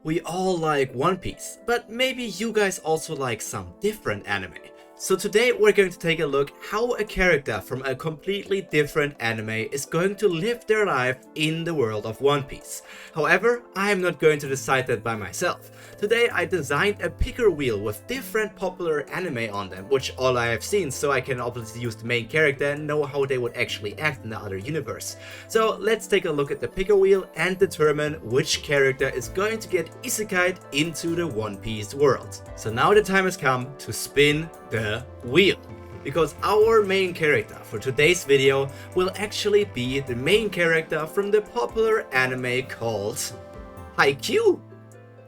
We all like One Piece, but maybe you guys also like some different anime. So today we're going to take a look how a character from a completely different anime is going to live their life in the world of One Piece. However, I am not going to decide that by myself. Today I designed a picker wheel with different popular anime on them, which all I have seen, so I can obviously use the main character and know how they would actually act in the other universe. So let's take a look at the picker wheel and determine which character is going to get isekai'd into the One Piece world. So now the time has come to spin the wheel, because our main character for today's video will actually be the main character from the popular anime called Haikyuu.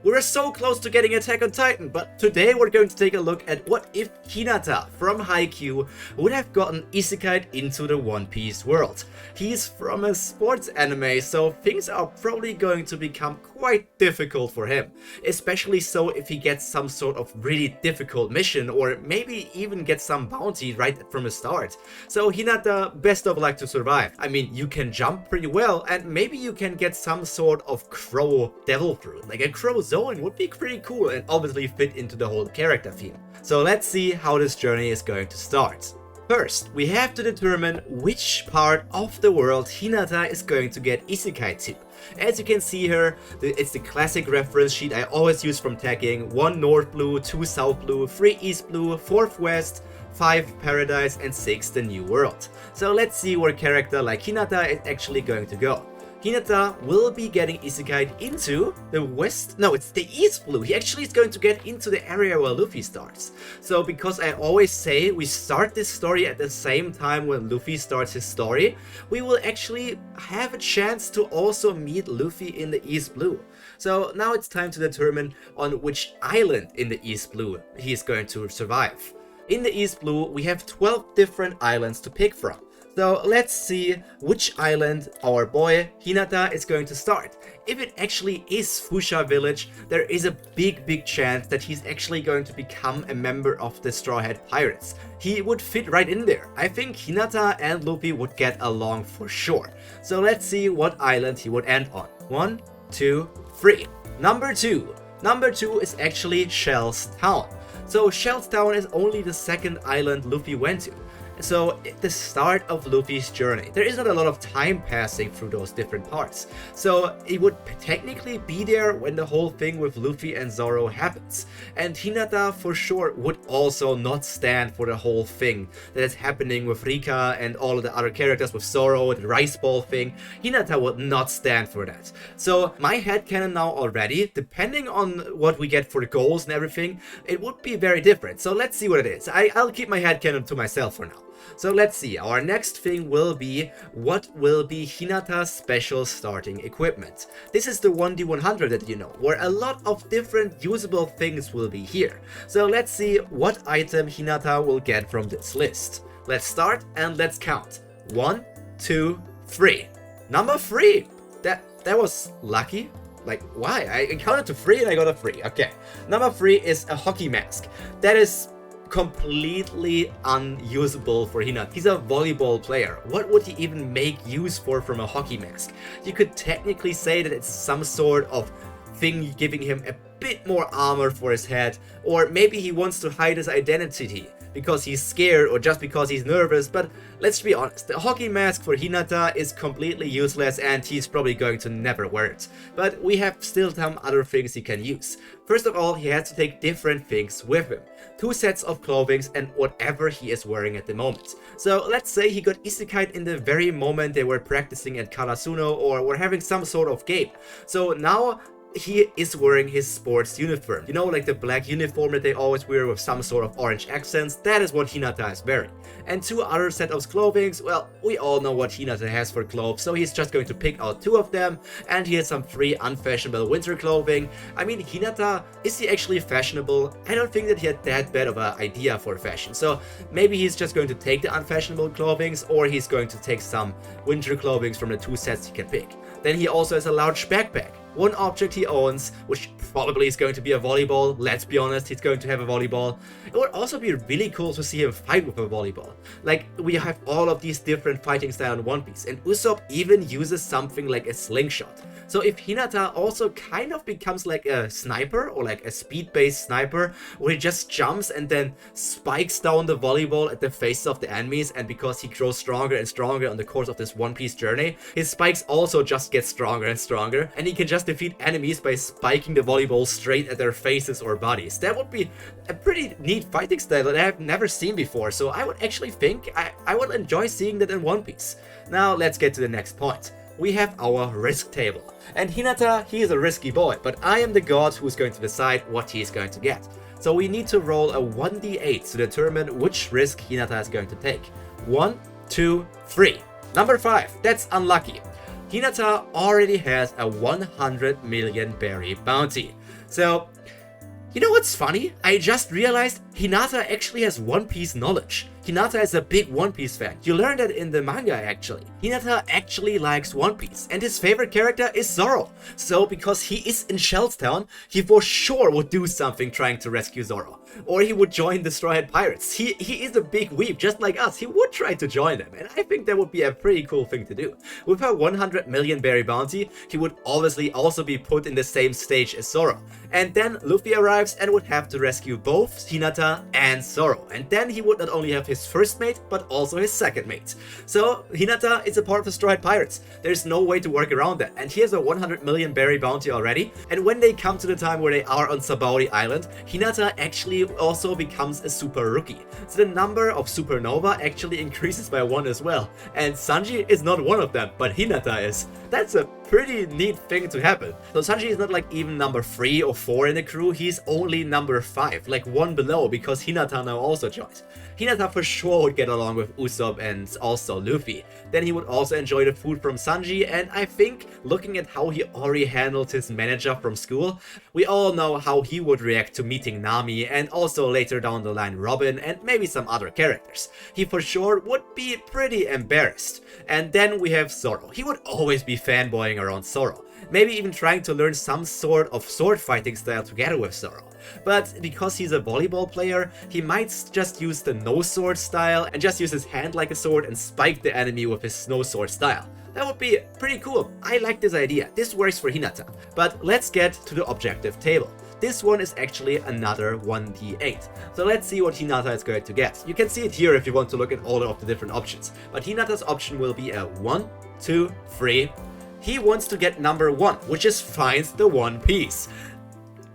We're so close to getting Attack on Titan, but today we're going to take a look at what if Hinata from Haikyuu would have gotten isekai'd into the One Piece world. He's from a sports anime, so things are probably going to become quite difficult for him. Especially so if he gets some sort of really difficult mission, or maybe even gets some bounty right from the start. So Hinata, best of luck to survive. I mean, you can jump pretty well, and maybe you can get some sort of crow devil fruit, like a crow zone would be pretty cool and obviously fit into the whole character theme. So let's see how this journey is going to start. First, we have to determine which part of the world Hinata is going to get isekai'd to. As you can see here, it's the classic reference sheet I always use from tagging: 1 North Blue, 2 South Blue, 3 East Blue, 4 West, 5 Paradise, and 6 the New World. So let's see where a character like Hinata is actually going to go. Hinata will be getting isekai'd into the west, no, it's the east blue. He actually is going to get into the area where Luffy starts. So because I always say we start this story at the same time when Luffy starts his story, we will actually have a chance to also meet Luffy in the east blue. So now it's time to determine on which island in the east blue he is going to survive. In the east blue, we have 12 different islands to pick from. So let's see which island our boy Hinata is going to start. If it actually is Fusha village, there is a big chance that he's actually going to become a member of the Straw Hat Pirates. He would fit right in there. I think Hinata and Luffy would get along for sure. So let's see what island he would end on. 1, 2, 3. Number 2. Number 2 is actually Shell's Town. So Shell's Town is only the second island Luffy went to. So at the start of Luffy's journey, there is not a lot of time passing through those different parts. So it would technically be there when the whole thing with Luffy and Zoro happens. And Hinata for sure would also not stand for the whole thing that is happening with Rika and all of the other characters with Zoro, the rice ball thing. Hinata would not stand for that. So my headcanon now already, depending on what we get for the goals and everything, it would be very different. So let's see what it is. I'll keep my headcanon to myself for now. So let's see, our next thing will be what will be Hinata's special starting equipment. This is the 1D100 that you know, where a lot of different usable things will be here. So let's see what item Hinata will get from this list. Let's start and let's count. 1, 2, 3. Number 3! That was lucky. Like, why? I counted to 3 and I got a 3. Okay. Number 3 is a hockey mask. That is completely unusable for Hinata. He's a volleyball player. What would he even make use for from a hockey mask? You could technically say that it's some sort of thing giving him a bit more armor for his head, or maybe he wants to hide his identity because he's scared or just because he's nervous, but let's be honest, the hockey mask for Hinata is completely useless and he's probably going to never wear it. But we have still some other things he can use. First of all, he has to take different things with him. 2 sets of clothing and whatever he is wearing at the moment. So let's say he got isekai'd in the very moment they were practicing at Karasuno or were having some sort of game. So now he is wearing his sports uniform. You know, like the black uniform that they always wear with some sort of orange accents. That is what Hinata is wearing. And 2 other set of clothing, well, we all know what Hinata has for clothes, so he's just going to pick out 2 of them, and he has some 3 unfashionable winter clothing. I mean, Hinata, is he actually fashionable? I don't think that he had that bad of an idea for fashion, so maybe he's just going to take the unfashionable clothing, or he's going to take some winter clothing from the 2 sets he can pick. Then he also has a large backpack. one object he owns, which probably is going to be a volleyball. Let's be honest, he's going to have a volleyball. It would also be really cool to see him fight with a volleyball. Like, we have all of these different fighting styles in One Piece, and Usopp even uses something like a slingshot. So if Hinata also kind of becomes like a sniper, or like a speed-based sniper, where he just jumps and then spikes down the volleyball at the faces of the enemies, and because he grows stronger and stronger on the course of this One Piece journey, his spikes also just get stronger and stronger, and he can just defeat enemies by spiking the volleyball straight at their faces or bodies. That would be a pretty neat fighting style that I have never seen before, so I would actually think I would enjoy seeing that in One Piece. Now let's get to the next point. We have our risk table. And Hinata, he is a risky boy, but I am the god who's going to decide what he is going to get. So we need to roll a 1d8 to determine which risk Hinata is going to take. 1, 2, 3. Number 5, that's unlucky. Hinata already has a 100 million berry bounty. So, you know what's funny? I just realized Hinata actually has One Piece knowledge. Hinata is a big One Piece fan. You learned that in the manga actually. Hinata actually likes One Piece, and his favorite character is Zoro. So because he is in Shellstown, he for sure would do something trying to rescue Zoro. Or he would join the Straw Hat Pirates. He is a big weeb, just like us. He would try to join them, and I think that would be a pretty cool thing to do. With her 100 million berry bounty, he would obviously also be put in the same stage as Zoro. And then Luffy arrives and would have to rescue both Hinata and Zoro. And then he would not only have his first mate, but also his second mate. So Hinata is a part of the Straw Hat Pirates. There's no way to work around that. And he has a 100 million berry bounty already. And when they come to the time where they are on Sabaody Island, Hinata actually also becomes a super rookie. So the number of supernova actually increases by 1 as well. And Sanji is not one of them, but Hinata is. That's a pretty neat thing to happen. So Sanji is not like even number 3 or 4 in the crew, he's only number 5, like 1 below, because Hinata now also joins. Hinata for sure would get along with Usopp and also Luffy. Then he would also enjoy the food from Sanji, and I think looking at how he already handled his manager from school, we all know how he would react to meeting Nami and also later down the line Robin and maybe some other characters. He for sure would be pretty embarrassed. And then we have Zoro. He would always be fanboying around Zoro. Maybe even trying to learn some sort of sword fighting style together with Zoro. But because he's a volleyball player, he might just use the no sword style and just use his hand like a sword and spike the enemy with his no sword style. That would be pretty cool. I like this idea. This works for Hinata. But let's get to the objective table. This one is actually another 1d8. So let's see what Hinata is going to get. You can see it here if you want to look at all of the different options. But Hinata's option will be a 1, 2, 3. He wants to get number 1, which is find the One Piece.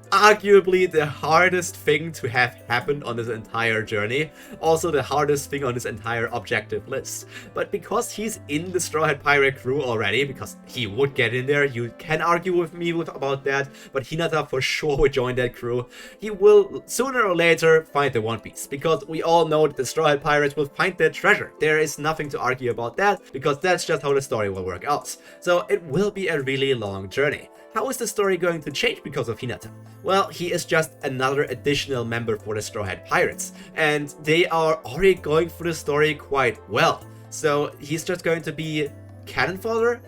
Arguably the hardest thing to have happened on this entire journey, also the hardest thing on this entire objective list. But because he's in the Straw Hat Pirate crew already, because he would get in there, you can argue with me about that, but Hinata for sure would join that crew. He will sooner or later find the One Piece, because we all know that the Straw Hat Pirates will find their treasure. There is nothing to argue about that, because that's just how the story will work out. So it will be a really long journey. How is the story going to change because of Hinata? Well, he is just another additional member for the Straw Hat Pirates, and they are already going through the story quite well. So he's just going to be cannon fodder?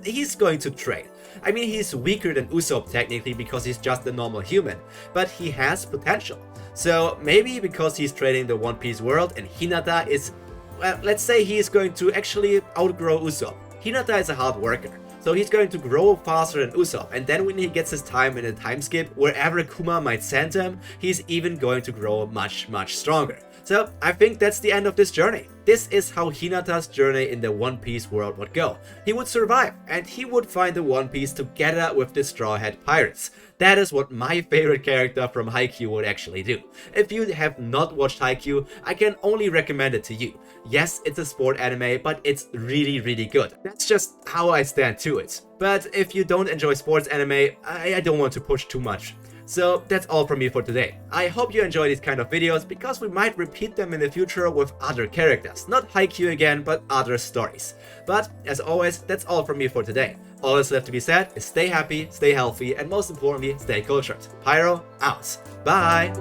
He's going to train. I mean, he's weaker than Usopp technically because he's just a normal human, but he has potential. So maybe because he's training the One Piece world and Hinata is, well, let's say he is going to actually outgrow Usopp. Hinata is a hard worker. So he's going to grow faster than Usopp, and then when he gets his time in a time skip, wherever Kuma might send him, he's even going to grow much, much stronger. So I think that's the end of this journey. This is how Hinata's journey in the One Piece world would go. He would survive, and he would find the One Piece together with the Straw Hat Pirates. That is what my favorite character from Haikyuu would actually do. If you have not watched Haikyuu, I can only recommend it to you. Yes, it's a sport anime, but it's really, really good. That's just how I stand to it. But if you don't enjoy sports anime, I don't want to push too much. So that's all from me for today. I hope you enjoy these kind of videos because we might repeat them in the future with other characters. Not Haikyuu again, but other stories. But as always, that's all from me for today. All that's left to be said is stay happy, stay healthy, and most importantly, stay cultured. Pyro, out. Bye!